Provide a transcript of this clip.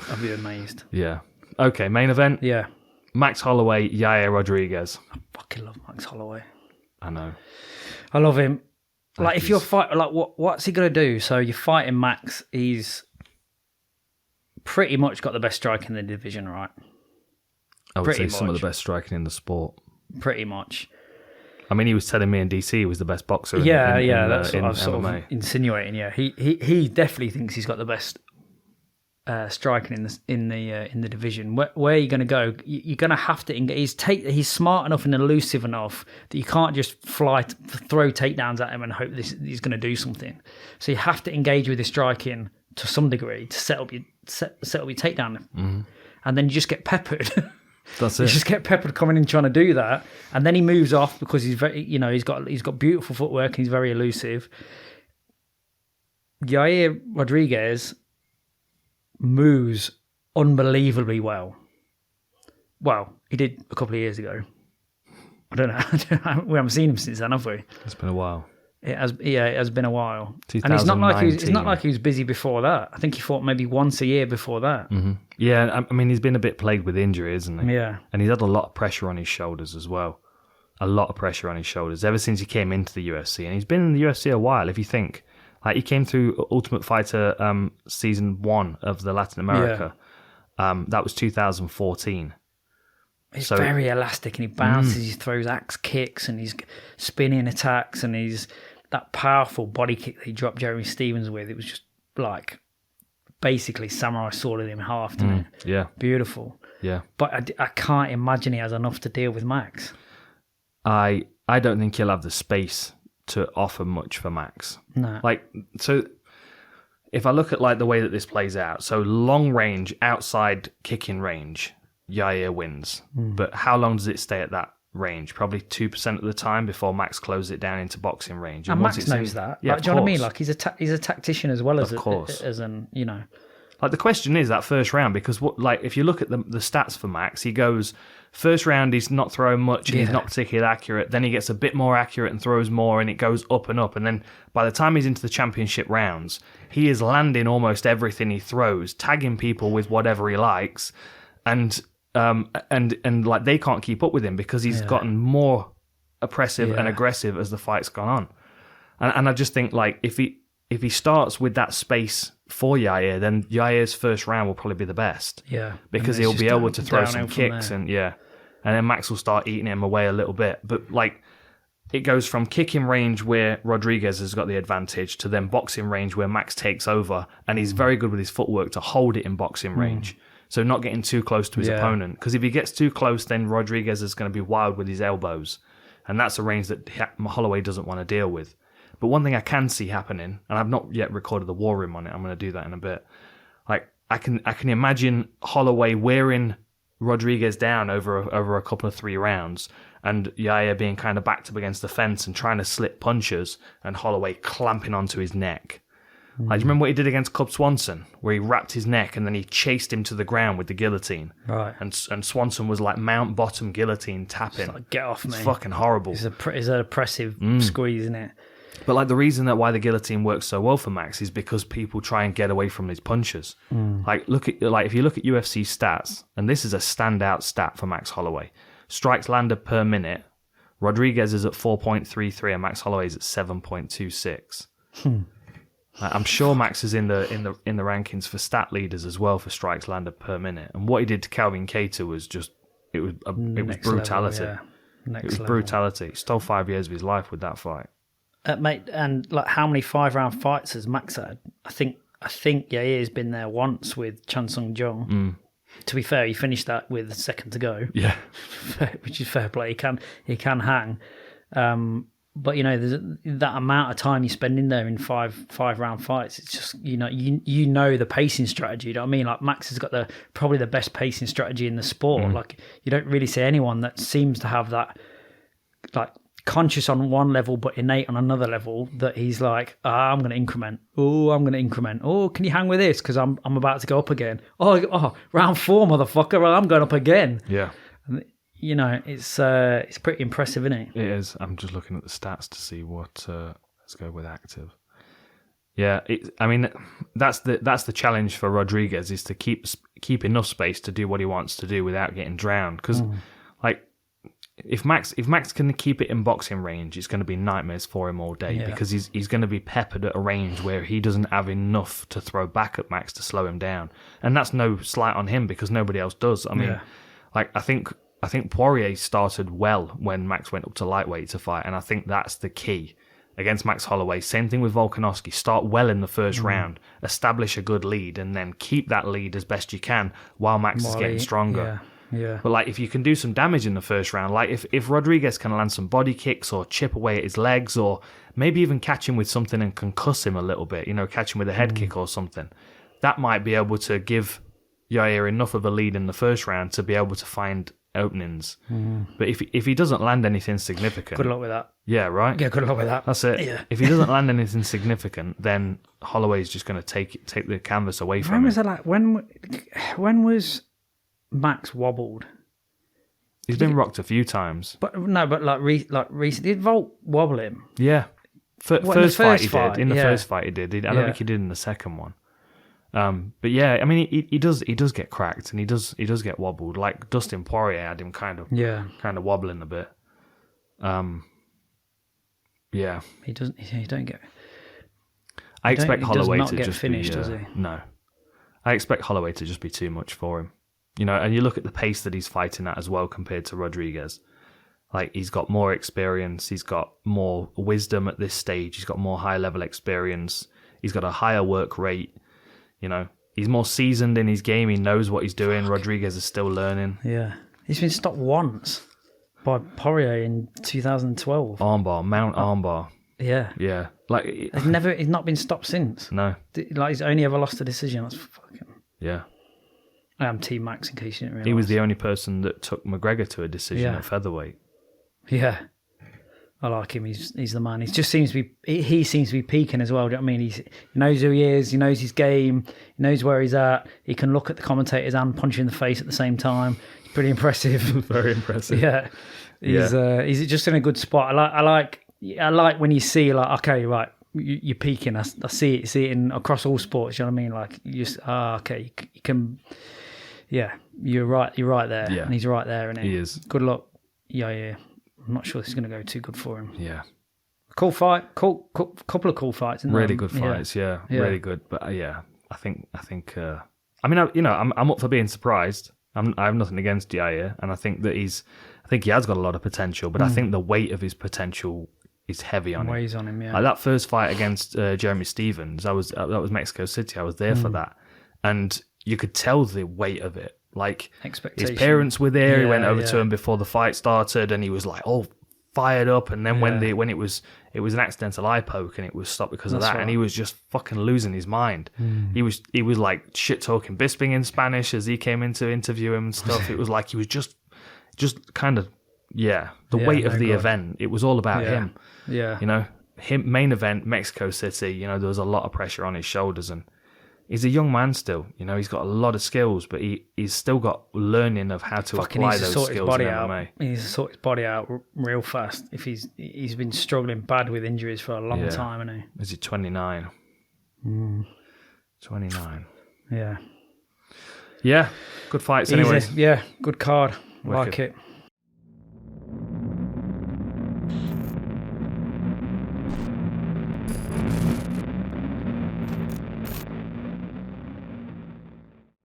I'd be amazed. Yeah. Okay, main event. Yeah. Max Holloway, Yair Rodriguez. I fucking love Max Holloway. I know. I love him. Like, if you're fighting, like, what's he going to do? So you're fighting Max. He's pretty much got the best strike in the division, right? I would say some of the best striking in the sport. Pretty much. I mean, he was telling me in DC he was the best boxer. That's what I was sort MMA. of insinuating. Yeah, he definitely thinks he's got the best striking in the division. Where are you going to go? You're going to have to engage. He's smart enough and elusive enough that you can't just throw takedowns at him and hope he's going to do something. So you have to engage with his striking to some degree to set up your takedown, and then you just get peppered. That's it. You just get peppered coming in trying to do that, and then he moves off because he's very, he's got beautiful footwork and he's very elusive. Yair Rodriguez moves unbelievably well. Well, he did a couple of years ago. I don't know. We haven't seen him since then, have we? It's been a while. It has been a while. And it's not like he was busy before that. I think he fought maybe once a year before that. Mm-hmm. Yeah, I mean, he's been a bit plagued with injury, isn't he? Yeah. And he's had a lot of pressure on his shoulders as well. A lot of pressure on his shoulders ever since he came into the UFC. And he's been in the UFC a while, if you think. Like, he came through Ultimate Fighter season 1 of the Latin America. Yeah. That was 2014. He's very elastic and he bounces, he throws axe kicks and he's spinning attacks and he's that powerful body kick that he dropped Jeremy Stevens with. It was just like basically samurai sworded him in half, didn't it? Yeah. Beautiful. Yeah. But I can't imagine he has enough to deal with Max. I don't think he'll have the space to offer much for Max. No. Like, so if I look at like the way that this plays out, so long range, outside kicking range, Yair wins. But how long does it stay at that range? Probably 2% of the time before Max closes it down into boxing range. And Max knows that. Yeah, like, do you know what I mean? Like, he's a tactician as well as an. Like, the question is that first round, because if you look at the stats for Max, he goes first round, he's not throwing much and he's not particularly accurate. Then he gets a bit more accurate and throws more, and it goes up and up. And then by the time he's into the championship rounds, he is landing almost everything he throws, tagging people with whatever he likes, and like they can't keep up with him because he's gotten more oppressive and aggressive as the fight's gone on. And I just think, like, if he starts with that space for Yair, then Yair's first round will probably be the best. Yeah. Because he'll be able to throw some kicks and then Max will start eating him away a little bit. But like, it goes from kicking range where Rodriguez has got the advantage to then boxing range where Max takes over, and he's very good with his footwork to hold it in boxing range. So not getting too close to his opponent. Because if he gets too close, then Rodriguez is going to be wild with his elbows. And that's a range that Holloway doesn't want to deal with. But one thing I can see happening, and I've not yet recorded the war room on it, I'm going to do that in a bit. Like, I can imagine Holloway wearing Rodriguez down over a couple of 3 rounds, and Yair being kind of backed up against the fence and trying to slip punches, and Holloway clamping onto his neck. Like, do you remember what he did against Cub Swanson, where he wrapped his neck and then he chased him to the ground with the guillotine? Right. And Swanson was like Mount Bottom guillotine tapping. Like, get off me. It's fucking horrible. It's an oppressive squeeze, isn't it? But like, the reason why the guillotine works so well for Max is because people try and get away from his punches. Like, if you look at UFC stats, and this is a standout stat for Max Holloway, strikes landed per minute, Rodriguez is at 4.33 and Max Holloway is at 7.26. I'm sure Max is in the rankings for stat leaders as well for strikes landed per minute. And what he did to Calvin Kattar was just it was brutality. It was brutality. He stole 5 years of his life with that fight. Mate, and like, how many 5-round fights has Max had? I think Yair's been there once with Chan Sung Jung. To be fair, he finished that with a second to go. Yeah, which is fair play. He can hang. But there's that amount of time you spend in there in 5-round fights. It's just you know the pacing strategy. You know what I mean? Like, Max has got probably the best pacing strategy in the sport. Like, you don't really see anyone that seems to have that, like, conscious on one level but innate on another level, that he's like, I'm going to increment. Oh, I'm going to increment. Oh, can you hang with this? Because I'm about to go up again. Oh, round 4, motherfucker. Well, I'm going up again. Yeah. And, it's pretty impressive, isn't it? It is. I'm just looking at the stats to see what. Let's go with active. Yeah, I mean, that's the challenge for Rodriguez, is to keep enough space to do what he wants to do without getting drowned. Because, like, if Max can keep it in boxing range, it's going to be nightmares for him all day, because he's going to be peppered at a range where he doesn't have enough to throw back at Max to slow him down. And that's no slight on him, because nobody else does. I mean, like, I think Poirier started well when Max went up to lightweight to fight, and I think that's the key. Against Max Holloway, same thing with Volkanovski. Start well in the first round, establish a good lead, and then keep that lead as best you can while Max is getting stronger. Yeah. But like, if you can do some damage in the first round, like if Rodriguez can land some body kicks or chip away at his legs, or maybe even catch him with something and concuss him a little bit, catch him with a head kick or something, that might be able to give Yair enough of a lead in the first round to be able to find openings. But if he doesn't land anything significant, good luck with that. Yeah, right. Yeah, good luck with that. That's it. Yeah. If he doesn't land anything significant, then Holloway's just going to take the canvas away from him. When was that? Like when was Max wobbled? He's been rocked a few times. But like recently, did Volt wobble him? Yeah, first fight he did. In the first fight he did. I don't think he did in the second one. But yeah, I mean, he does get cracked, and he does get wobbled. Like Dustin Poirier had him kind of wobbling a bit. Yeah, he doesn't. He don't get. I expect Holloway to just finished, does he? No, I expect Holloway to just be too much for him. And you look at the pace that he's fighting at as well compared to Rodriguez. Like, he's got more experience, he's got more wisdom at this stage, he's got more high level experience, he's got a higher work rate. He's more seasoned in his game. He knows what he's doing. Rodriguez is still learning. Yeah, he's been stopped once by Poirier in 2012. Armbar. Yeah. Like, he's not been stopped since. No. Like, he's only ever lost a decision. That's fucking. Yeah. I am Team Max, in case you didn't realise. He was the only person that took McGregor to a decision at featherweight. Yeah. I like him. He's the man. He seems to be peaking as well. Do you know what I mean? He knows who he is. He knows his game. He knows where he's at. He can look at the commentators and punch you in the face at the same time. It's pretty impressive. Very impressive. Yeah. He's just in a good spot. I like when you see, like, okay, right, you're peaking. I see it in across all sports. You know what I mean? Like, you just okay, you can. Yeah, you're right there. Yeah. And he's right there, and he is. Good luck. Yeah. I'm not sure this is going to go too good for him. Yeah. Cool fight. Couple of cool fights. Really good fights. Yeah. Really good. But I think. I mean, I'm up for being surprised. I have nothing against Yair, and I think he has got a lot of potential. But I think the weight of his potential is heavy on him. Weighs on him. Yeah. Like that first fight against Jeremy Stevens, that was Mexico City. I was there for that, and you could tell the weight of it. Like, his parents were there. He went over to him before the fight started, and he was like, "Oh, fired up." And then when it was an accidental eye poke, and it was stopped because of that, and he was just fucking losing his mind. He was like shit talking Bisping in Spanish as he came in to interview him and stuff. It was like he was just kind of the weight of the event. It was all about him. Yeah, him, main event, Mexico City. There was a lot of pressure on his shoulders, and he's a young man still. He's got a lot of skills, but he's still got learning of how to apply those skills in MMA. He needs to sort his body out real fast. If he's been struggling bad with injuries for a long time, hasn't he? Is he 29? 29. Yeah. Yeah. Good fights anyways. Yeah, good card. Like it.